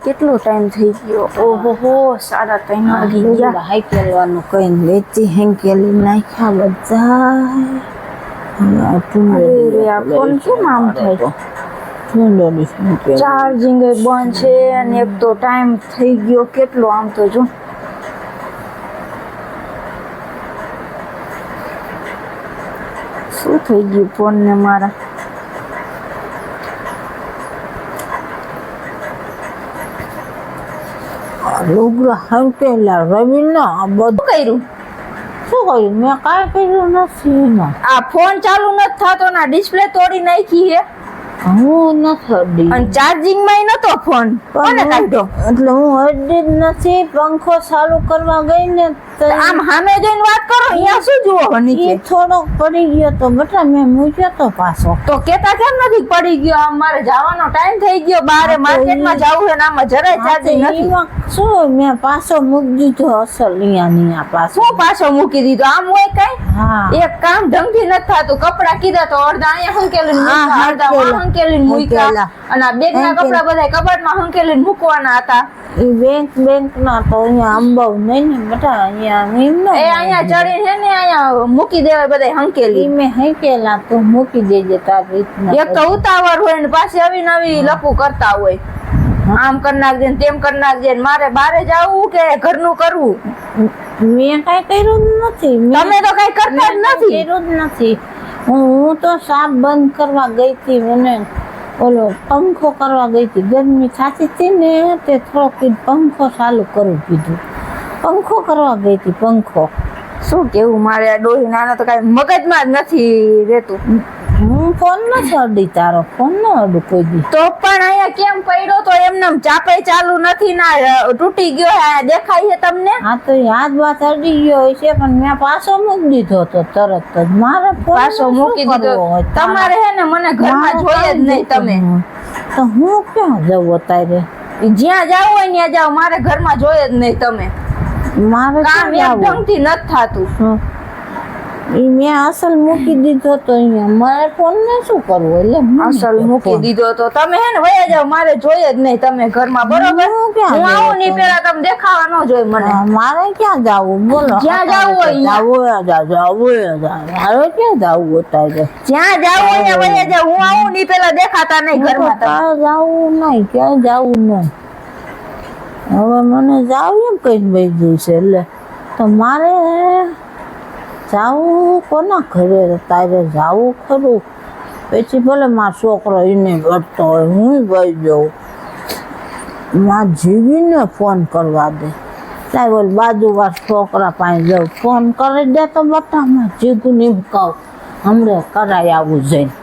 કેટલો ટાઈમ થઈ ગયો? ઓહો 3:30 વાગી ગયા. હાઈ કેલવાનું કઈ લેતી હેંકેલી નાખ્યા બધા. અરે આ ફોન કેમ આમ થાય? ચાર્જિંગ બંધ છે અને એક તો ટાઈમ થઈ ગયો કેટલો. આમ તો જો શું થઈ ગયું ફોન ને મારા? લુગડા હંકેલા રવિના બધું કર્યું શું કર્યું? મેં કાંઈ કર્યું નથી એમાં. આ ફોન ચાલુ નથી થતો ના ડિસ્પ્લે તોડી નાખી હે હું નથી અડી અને ચાર્જિંગ માં નતો ફોન. કોને કાઢ્યો? એટલે હું અડી જ નથી. પંખો ચાલુ કરવા ગઈ ને આમ સામે જોઈને વાત કરો. અહીંયા શું જુઓ નીચે? થોડોક પડી ગયો તો બટા મેં મૂક્યો તો પાછો. તો કેતા કેમ નથી પડી ગયો? આમ મારે જવાનો ટાઈમ થઈ ગયો. બારે માર્કેટમાં જાવું છે ને આમાં જરાય ચાર્જિંગ નથી. શું મેં પાછો મૂકી દીધો અસલ અહીંયા પાછો. શું પાછો મૂકી દીધો? આમ હોય કઈ? હા એક કામ ઢંગથી નથી થતું. કપડા કીધા તો અડધા અહીંયા હંકેલીને મૂક્યા, અડધા વાં હંકેલીને મૂક્યા અને આ બેગ ના કપડા બધા કબાટમાં હંકેલીને મૂકવાના હતા. એ બેંક ના તો અહીંયા અંબાવ નહીં ને બેટા. અહીંયા એમ એ અહીંયા ચડી છે ને અહીંયા મૂકી દેવાય બધા હંકેલી. મેં હંકેલા તો મૂકી દેજે તારી રીતના. એક તો ઉતાવળ હોય ને પાછી આવી નવી લપુ કરતા હોય. આમ કરી નાખજે ને તેમ કરી નાખજે. મારે બારે જવું કે ઘરનું કરવું? મેં કઈ કર્યું જ નથી. તમે તો કઈ કરતા જ નથી. કર્યું જ નથી. હું તો સાપ બંધ કરવા ગઈ હતી. મને ઓલો પંખો કરવા ગઈ હતી. ગરમી થતી હતી ને તે થોડોક પંખો ચાલુ કરવું કીધું. પંખો કરવા ગઈ હતી. પંખો શું કેવું મારે આ ડોહી નાના તો કઈ મગજમાં જ નથી રહેતું. હું ફોન નથી અડી તારો. ફોન ન અડું કોઈ દી. તો પણ અહીંયા કેમ પડ્યો તો? એમને ચાપે ચાલુ નથી ના તૂટી ગયો દેખાય છે તમને? હા તો યાદ વાત અડી ગયો હોય છે પણ મેં પાછો મૂકી દીધો તો તરત જ. મારે પાછો મૂકી દીધો તમારે હે ને? મને ઘરમાં જોઈએ જ નહીં તમે. તો હું ક્યાં જવું અત્યારે? જ્યાં જાવ હોય ત્યાં જાવ. મારે ઘરમાં જોઈએ જ નહીં તમે. મારે કામ એકદમથી નથી થાતું. મેં અસલ મૂકી દીધો તો અહીંયા. મારે ફોન ને શું કરવું? એટલે અસલ મૂકી દીધો તો તમે હે ને વયા જાવ. મારે જોઈએ જ નહીં તમે ઘરમાં. બરોબર? હું આવું નહીં પેલા તમે દેખાવા ન જોઈ મને. મારે ક્યાં જાવું? બોલો. જ્યાં જાવું હોય મારે ક્યાં જાવું અત્યારે? જ્યાં જાવું હોય ત્યાં વયા જાવ. હું આવું નહીં પેલા દેખાતા નહીં ઘરમાં. ક્યાં જાવું નહીં. ક્યાં જાવું નહીં. હવે મને જાવું એમ કઈ ભાઈ છે. એટલે તો મારે જાવું કોના ઘરે? તારે જાવું ખરું. પછી ભલે મારો છોકરો એને ઘટતો હોય હું ભાઈ જાઉં. માં જીવીને ફોન કરવા દે. ત્યાં બોલ બાજુવાર છોકરા પાસે જાઉં. ફોન કરી દે તો બટામાં જીગું નીમકાવ. હમણાં કરાઈ આવું જઈને.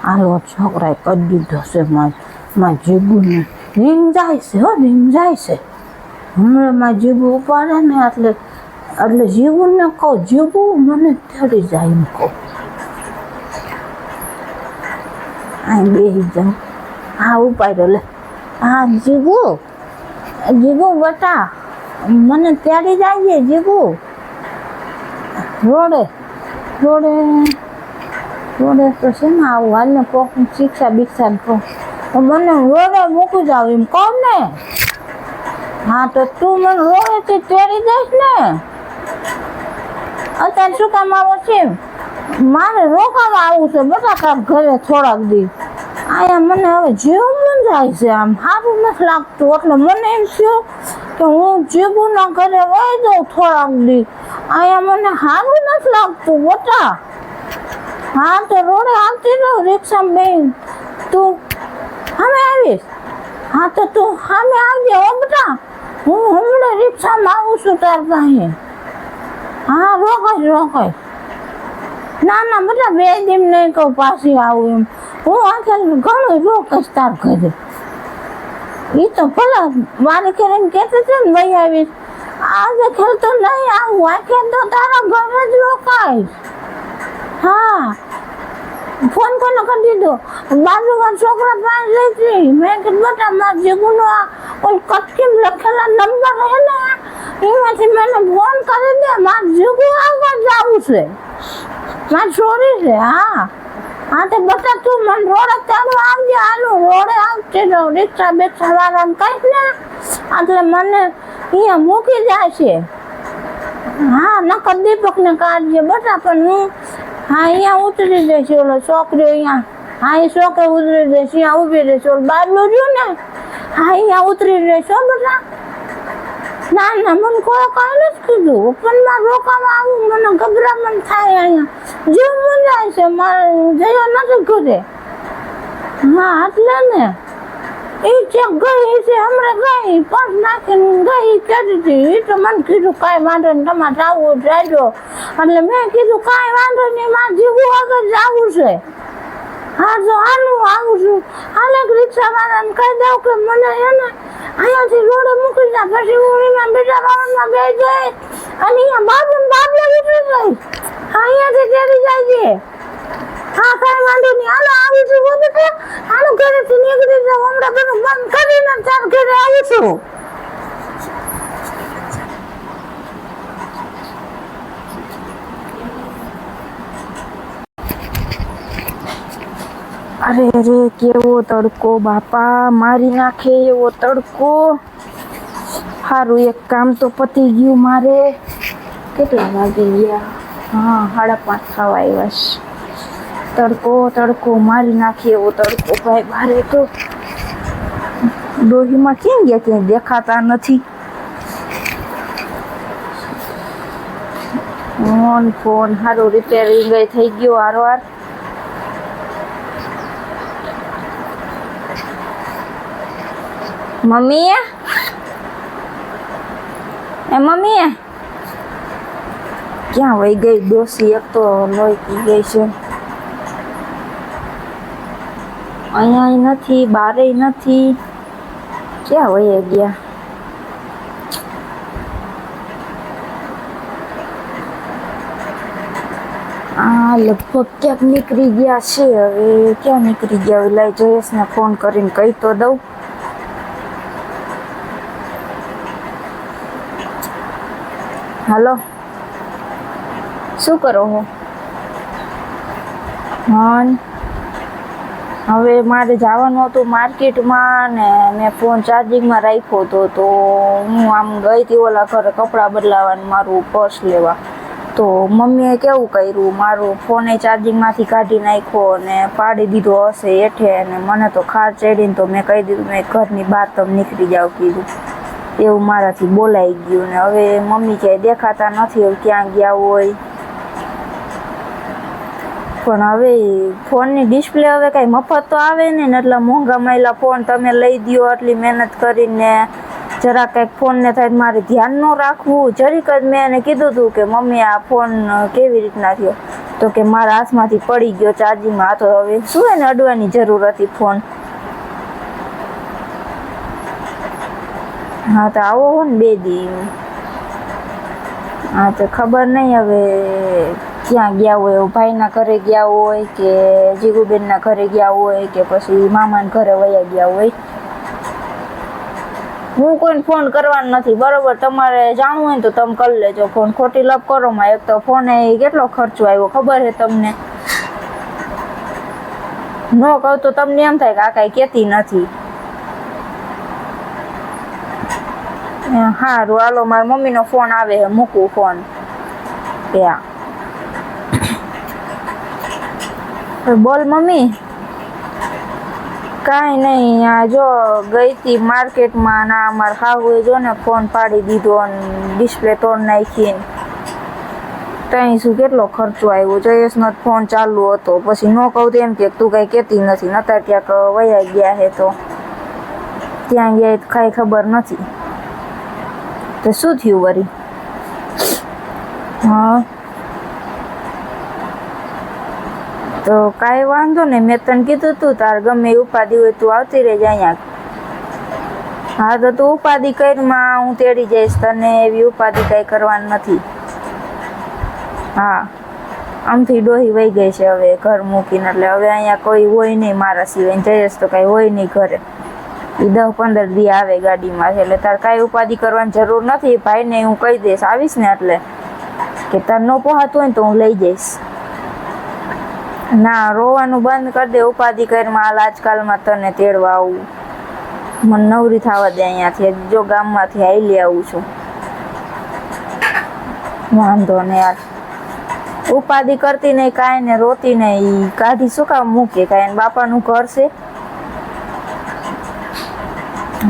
હાલો છોકરાએ કરી દીધો છે. માં જીગુને નીમ જાય છે. હો નીમ જાય છે. હમણાં માં જીગુ ઉપાડે ને એટલે જીગુને કહું જીગુ મને તેડી જાય એમ કહું. અહીં બેસી જાઉં. હા ઉપાડ્યો લે. હા જીગુ બટા મને તેડી જાય જીગુ. રોડે તો છે ને આવું હાલને કોક શિક્ષા બીક્ષા કહું તો મને રોડે મૂકી જાવ એમ કહું ને. હા તો તું મને રોડેથી તેડી જઈશ ને. અત્યારે શું કામ આવો છે? મારે રોકાવા આવું છે બધા કામ ઘરે થોડાક દી. અહીંયા મને હવે જીવ મૂંઝાય છે. આમ સારું નથી લાગતું. એટલે મને એમ થયું કે હું જીગુના ઘરે વહી જાઉં થોડાક દી. અહીંયા મને સારું નથી લાગતું બટા. હા તો રોડે આવતી રહો રિક્ષામાં બેન. તું સામે આવીશ? હા તો તું સામે આવજે હો બેટા. હું હમણાં રિક્ષામાં આવું છું તાર પાસે. હા રોકાય. ના બેટા 2 દિન નહીં કહું પાછી આવું એમ. હું આખે ઘણું રોકાઈશ તાર ઘરે. એ તો ભલે મારે ઘરે એમ કહેતી હતી ને ભાઈ આવીશ. આજે ખેલતો નહીં આવું. આખે તો તારા ઘરે જ રોકાઈશ. હા ફોન કોને કરી દીધો? બાજુમાં છોકરા પાસે લેતી. મેં કીધું બેટા મારા જીગુનો ઓલ કટકીમ લખેલા નંબર હે ને એમાંથી મને ફોન કરી દે. મારા જીગુ આગળ જવું છે. મારી છોરી છે. હા તો બેટા તું મને રોડ તેડવા આવજે સીધો રિક્ષા બેક્ષા વાળાને કહીશ ને એટલે મને અહીંયા મૂકી જાય છે. હા નકર દીપકને કાઢજે બટા, પણ હું હા અહીંયા ઉતરી જઈશ. ઓલો છોકરીઓ અહીંયા હા એ છોકરી ઉતરી જઈશ, અહીંયા ઊભી રહીશ. ઓલું બાબલું રહ્યું ને હા અહીંયા ઉતરી રહીશ હો બટા. ના ના મને કોઈ કઈ નથી કીધું, પણ મારે રોકાવા આવું મને ગભરામણ થાય. અહીંયા જીવ મૂંઝાય છે મારે, જયો નથી ઘરે. હા એટલે ને એ ચેક ગઈ છે હમણાં ગઈ પર્સ નાખીને ગઈ કહેતી હતી. એ તો મને કીધું કાંઈ વાંધો નહીં તમારે જવું જાજો. એટલે મેં કીધું કાંઈ વાંધો નહીં મારે જીવું આગળ જવું છે. હા જો હાલું આવું છું. હાલે રિક્ષા વાળાને કહી દઉં કે મને એને અહીંયાથી રોડે મૂકી જા, પછી હું એમાં બીજા વાહનમાં બે જઈ અને અહીંયા બાબલે ઉતરી જઈશ. અહીંયાથી તેડી જાય છે. હા કાંઈ વાંધો નહીં હાલો આવું છું. બધું હાલો ઘરેથી નીકળી જાઉં હમણાં બધું બંધ કરીને તાર ઘરે આવું છું. અરે રે કેવો તડકો બાપા, મારી નાખે એવો તડકો. સારું એક કામ તો પતી ગયું મારે. કેટલા વાગે ગયા? હા 5:30 થવા આવ્યા છે. તડકો તડકો મારી નાખે એવો તડકો ભાઈ બારે. તો ડોહીમાં ક્યાં ગયા? ક્યાંય દેખાતા નથી. ફોન સારું રિપેરિંગ થઈ ગયો હારવાર. મમ્મી મમ્મી ક્યાં વહી ગઈ ડોસી? એક તો લોહી પી ગઈ છે. અહીંયા નથી, બારે નથી, ક્યાં વહી ગયા? આ લગભગ ક્યાંક નીકળી ગયા છે. હવે ક્યાં નીકળી ગયા? લઈ જયેશને ફોન કરીને કહી તો દઉં. હાલો શું કરો છો? હા હવે મારે જવાનું હતું માર્કેટમાં ને મેં ફોન ચાર્જિંગમાં રાખ્યો હતો. તો હું આમ ગઈ હતી ઓલા ઘરે કપડાં બદલાવાનું મારું પર્સ લેવા. તો મમ્મીએ કેવું કર્યું, મારું ફોને ચાર્જિંગમાંથી કાઢી નાખ્યો અને પાડી દીધો હશે હેઠે. અને મને તો ખાર ચડીને તો મેં કહી દીધું મેં ઘરની બહાર તમે નીકળી જાવ કીધું. એવું મારાથી બોલાઈ ગયું. ને હવે મમ્મી ક્યાંય દેખાતા નથી, હવે ક્યાં ગયા હોય. પણ હવે ફોનની ડિસ્પ્લે હવે કાંઈ મફત તો આવે ને, એટલા મોંઘા માયલા ફોન તમે લઈ દો આટલી મહેનત કરીને. જરા કંઈક ફોનને થાય મારે ધ્યાન ન રાખવું. જરીક જ મેં એને કીધું હતું કે મમ્મી આ ફોન કેવી રીતના થયો, તો કે મારા હાથમાંથી પડી ગયો ચાર્જિંગમાં. તો હવે શું એને અડવાની જરૂર હતી ફોન? હા તો આવો હો ને 2 દી. હા તો ખબર નહીં હવે ક્યાં ગયા હોય. ભાઈના ઘરે ગયા હોય કે જીગુબેનના ઘરે ગયા હોય કે પછી મામાના ઘરે વયા ગયા હોય. હું કોઈને ફોન કરવાનો નથી બરોબર. તમારે જાણવું હોય તો તમે કરી લેજો ફોન. ખોટી લપ કરો માં. એક તો ફોને કેટલો ખર્ચો આવ્યો ખબર છે તમને? ન કહું તો તમને એમ થાય કે આ કાંઈ કહેતી નથી. સારું હાલો મારા મમ્મીનો ફોન આવે, મૂકું ફોન. ત્યાં બોલ મમ્મી. કાંઈ નહીં, આ જો ગઈ હતી માર્કેટમાં. ના અમારા હાહુએ જો ને ફોન પાડી દીધો અને ડિસ્પ્લે તોડ નાખીને. ત્યાં શું કેટલો ખર્ચો આવ્યો. જયેશનો ફોન ચાલુ હતો. પછી ન કહું તો એમ કે તું કાંઈ કહેતી નથી, નતા ક્યાંક વયા ગયા હે. તો ત્યાં ગયા કાંઈ ખબર નથી. તો શું થયું વળી? હા તો કાંઈ વાંધો નહીં. મેં તને કીધું તું તાર ગમે એ ઉપાધિ હોય તું આવતી રહેજે અહીંયા. હા તો તું ઉપાધિ કરીમાં હું તેડી જઈશ. તને એવી ઉપાધિ કાંઈ કરવાની નથી. હા આમથી ડોહી વહી ગઈ છે હવે ઘર મૂકીને. એટલે હવે અહીંયા કોઈ હોય નહીં મારા સિવાય. જયેશ તો કાંઈ હોય નહીં ઘરે. એ 10-15 દી આવે ગાડીમાં. એટલે તાર કાંઈ ઉપાધિ કરવાની જરૂર નથી. ભાઈને હું કહી દઈશ આવીશ ને એટલે કે તાર ન પહોંચતું હોય ને તો હું લઈ જઈશ. ના રોવાનું બંધ કરી દે. ઉપાધિ કરીમાં હાલ આજકાલમાં તને તેડવા આવું. મને નવરી થવા દે અહીંયાથી. જો ગામમાંથી હાલી આવું છું. વાંધો ને યાર, ઉપાધિ કરતી નહીં કાંઈ ને રોતી નહીં, કાઢી શું કામ મૂકે? કાંઈ બાપાનું ઘર છે.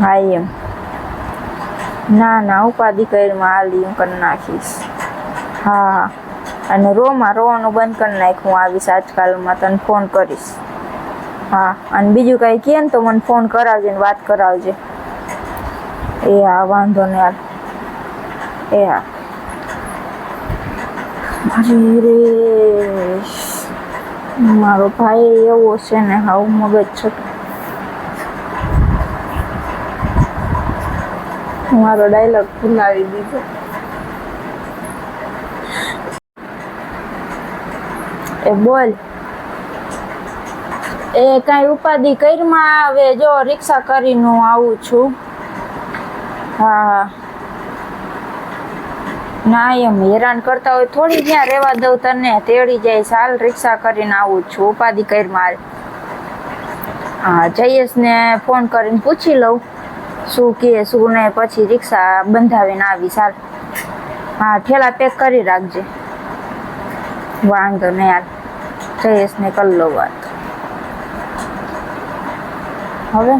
હા એમ ના ના, ઉપાધિ કરીમાં હાલી હું કરી નાખીશ. હા અને રોવાનું બંધ કરી નાખ. હું આવીશ આજકાલમાં, તને ફોન કરીશ. હા અને બીજું કાંઈ કહે ને તો મને ફોન કરાવજે ને વાત કરાવજે. એ હા વાંધો ને યાર. એ હા. અરે રે મારો ભાઈ એવો છે ને, હાવ મગજ છે. મારો ડાયલોગ ભૂલાવી દીધો. એ બોલ. એ કાંઈ ઉપાધિ કરીમાં હવે જો રિક્ષા કરીને હું આવું છું. હા ના એમ હેરાન કરતા હોય થોડી જ્યાં રહેવા દઉં, તને તેડી જાય. હાલ રિક્ષા કરીને આવું છું, ઉપાધિ કરીમાં. હા જયેશને ફોન કરીને પૂછી લઉં શું કહે શું નહીં, પછી રિક્ષા બંધાવીને આવી. ચાલ હા ઠેલા પેક કરી રાખજે. વાંધો નહીં યાર, જયેશને કરી લો વાત. હવે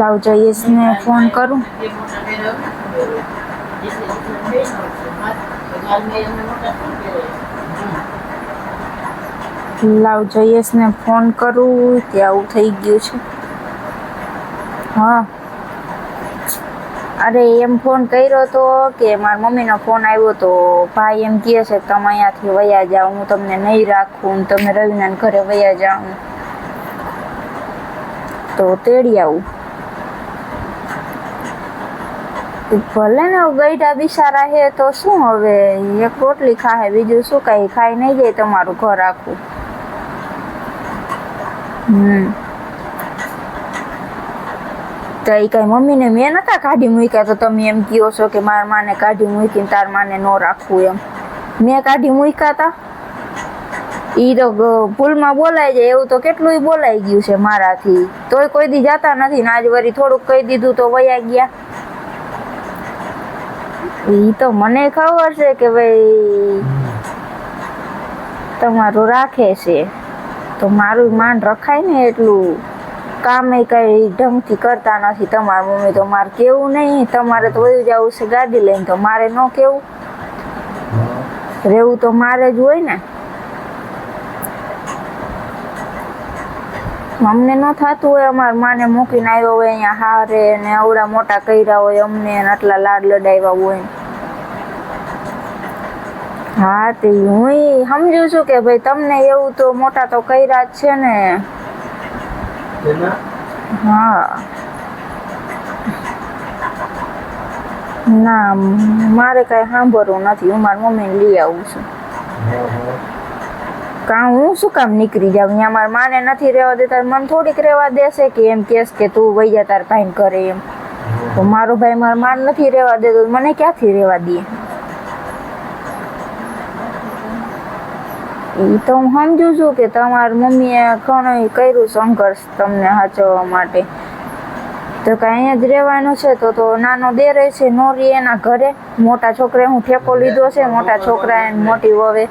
લાવ જયેશને ફોન કરું. લાવ જયેશને ફોન કરું. ત્યાં આવું થઈ ગયું છે. હા અરે એમ ફોન કર્યો તો કે મારા મમ્મીનો ફોન આવ્યો તો ભાઈ એમ કહે છે તમે અહીંયાથી વયા જાઓ, હું તમને નહીં રાખું, તમે રવિનાના ઘરે વયા જાઓ તો તેડી આવું. ભલે ને ગઈઢા બિચારા હે તો શું, હવે એક રોટલી ખાહે, બીજું શું કાંઈ ખાઈ નહીં જાય તમારું ઘર આખું. તો એ કાંઈ મમ્મીને મેં નતા કાઢી મૂક્યા, તો તમે એમ કહો છો કે મારા માને કાઢી મૂકીને તાર માને ન રાખવું એમ. મેં કાઢી મૂક્યા હતા? એ તો ભૂલમાં બોલાઈ જાય એવું તો કેટલું બોલાઈ ગયું છે મારાથી, તોય કોઈ દી જતા નથી ને આજ વળી થોડુંક કહી દીધું તો વયા ગયા. એ તો મને ખબર છે કે ભાઈ તમારું રાખે છે, તો મારું માન રખાય ને એટલું. કામે કઈ ઢંગથી કરતા નથી તમારા મમ્મી, તો મારે કેવું નહીં. તમારે તો વયું જવું છે ગાડી લઈને, તો મારે ન કેવું? રહેવું તો મારે જ હોય ને. અમને ન થતું હોય અમારા માને મૂકીને આવ્યો હોય અહીંયા હારે ને આવડા મોટા કર્યા હોય અમને, આટલા લાડ લડાવ્યા હોય. હા તે હું સમજુ છું કે ભાઈ તમને એવું તો મોટા તો કર્યા જ છે ને. હા ના મારે કઈ સાંભળવું નથી, હું મારી મમ્મીને લઈ આવું છું. કાં હું શું કામ નીકળી જાઉં? અહીંયા મારા માને નથી રહેવા દેતા, મને થોડીક રહેવા દેશે કે એમ કહેશ કે તું વઈ જા તાર ભાઈને કરે એમ. તો મારો ભાઈ મારા માન નથી રહેવા દેતો, મને ક્યાંથી રહેવા દે? એ તો હું સમજુ છું કે તમારી મમ્મીએ ઘણું કર્યું સંઘર્ષ તમને સાચવવા માટે, તો કાંઈ અહીંયા જ રહેવાનું છે. તો નાનો દેરે છે નોરી એના ઘરે, મોટા છોકરાએ હું ઠેકો લીધો છે, મોટા છોકરાએ મોટી વવે.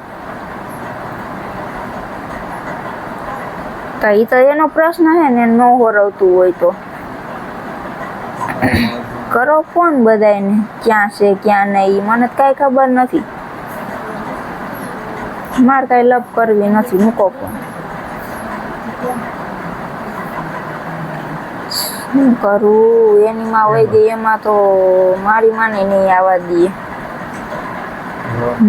તો એ તો એનો પ્રશ્ન છે ને, ન હોરવતું હોય તો કરો ફોન બધાને, ક્યાં છે ક્યાં નહીં. મને કાંઈ ખબર નથી, મારે કાંઈ લપ કરવી નથી. મૂકો ફોન. શું કરું? એની માં વહી ગઈ, એમાં તો મારી માને નહીં આવવા દઈએ.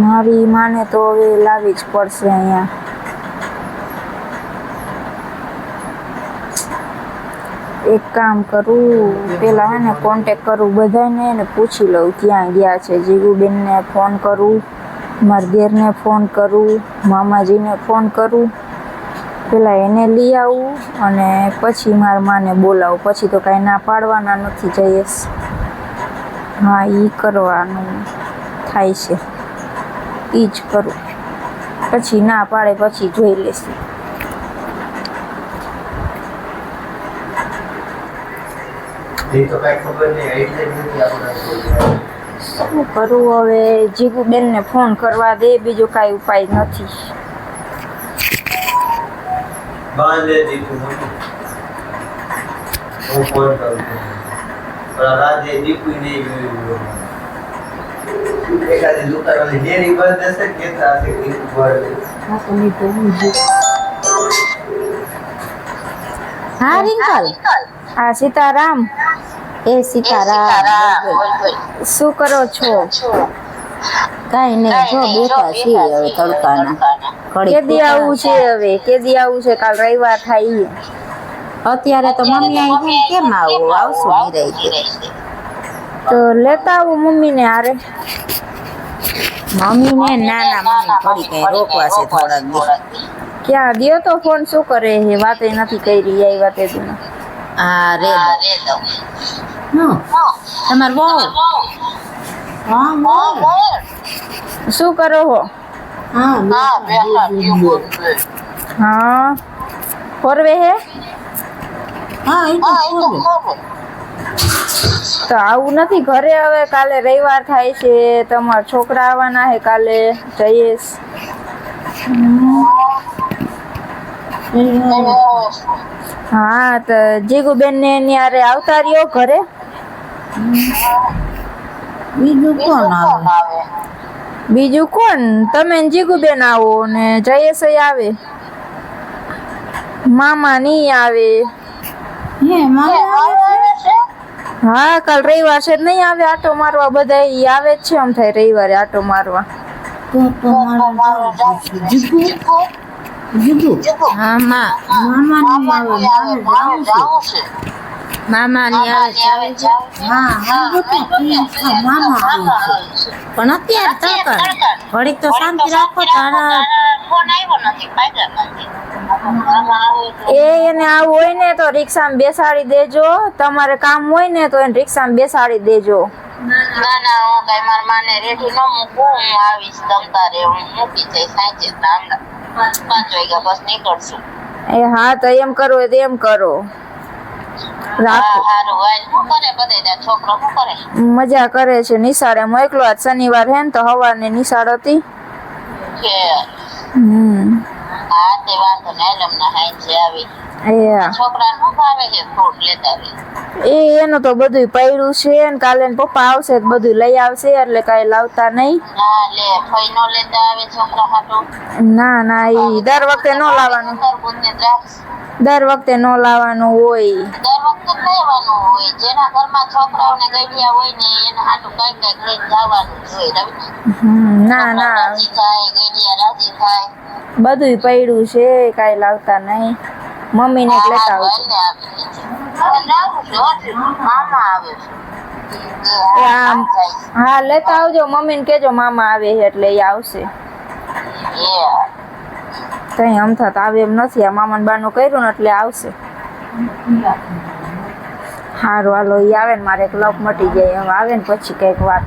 મારી માને તો હવે લાવી જ પડશે અહીંયા. એક કામ કરું, પેલા હે ને કોન્ટેક કરું બધાને ને પૂછી લઉં ક્યાં ગયા છે. જીગુબેનને ફોન કરું, મારા દેરને ફોન કરું, મામાજીને ફોન કરું પેલા એને લઈ આવું અને પછી મારા માને બોલાવું. પછી તો કાંઈ ના પાડવાના નથી જયેશ. હા એ કરવાનું થાય છે, એ જ કરું. પછી ના પાડે પછી જોઈ લેશું. શું કરું હવે? જીગુબેનને ફોન કરવા દે, બીજું કાંઈ ઉપાય નથી. બાંધે દીકું હું ફોન કરું છું. પણ રાતે દીકું નહીં જોયું. એકાદી દુકાન વાળી ડેરી બંધ હશે ને કેતા હશે દીકું બંધ. હા રિંકલ. હા સીતારામ. એ સીતારામ. શું કરો છો? કાંઈ નહીં, જો બેઠા છીએ હવે તડકાના. કેદી આવું છે હવે? કેદી આવું છે? કાલ રવિવાર થાય. અત્યારે તો મમ્મી આવી છે, કેમ આવું? આવશું નિરાંતે. તો લેતા આવું મમ્મીને હારે. મમ્મીને ના મમ્મી થોડી કઈ રોકવા છે થોડાક દી. ક્યાં દ્યો તો ફોન? શું કરે છે? વાતે નથી કરી. આવ્યા તે દી. હા રે તમાર બહુ શું કરો હો? હા ફરવે હે? તો આવું નથી ઘરે હવે? કાલે રવિવાર થાય છે, તમારા છોકરા આવવાના હે કાલે. જયેશ હા તો જીગુબેન ને એની હારે આવતા રહ્યો ઘરે. બીજું કોણ આવે? બીજું કોણ? તમે ને જીગુબેન આવો ને જયેશ આવે. મામા નહીં આવે. હે મામા હા કાલ રવિવાર છે, નહીં આવે આટો મારવા? બધા ઈ આવે જ છે. આમ થાય રવિવારે આટો મારવા. હા મામા ની આવે છે. હા મામા આવે છે. પણ અત્યારે તડકા ઘડીક તો શાંતિ રાખો. તારા એને આવું હોય ને તો રિક્ષામાં બેસાડી દેજો. તમારે કામ હોય ને તો એને રિક્ષામાં બેસાડી દેજો. ના ના હું કઈ મારા માને રેઠી ન મૂકું. હું આવીશ તમ તારે. હું મૂકી જઈશ સાંજે. 5 વાગ્યા બસ નીકળશું. એ હા તો એમ કરવું હોય તો એમ કરો. રાખો. હારું હાલ. શું કરે બધા છોકરો? શું કરે? મજા કરે છે. નિશાળે મોકલો. આજ શનિવાર હે ને તો સવારની નિશાળ હતી. કે હા તે વાંધો ને લમના હાઈ છે આવી. છોકરા નું ભાવે છે ફ્રૂટ લેતા આવી. એનું તો બધું પડ્યું છે ને કાલે પપ્પા આવશે તો બધું લઈ આવશે, એટલે કઈ લાવતા નહીં. હા લે ફઈ નો લેતા આવે છોકરા હાટું. ના ઈ દર વખતે નો લાવવાનું. દર વખતે નો લાવવાનું હોય. દર વખતે લેવાનું હોય. જેના ઘરમાં છોકરાઓને ગઢિયા હોય ને એના હાટું કઈ લઈને જવાનું હોય. ના રાજી થાય, ગઢિયા રાજી થાય. બધું પડ્યું છે, કઈ લાવતા નહીં. મમ્મી ને લેતા આવજો. હા લેતા આવજો. મમ્મી ને કેજો મામા આવે એટલે એ આવશે. કઈ અમથા તો આવે એમ નથી. આ મામા બાનું કર્યું ને એટલે આવશે. સારું હાલો. એ આવે ને મારે એક લપ મટી જાય. હવે આવે ને પછી કઈક વાત.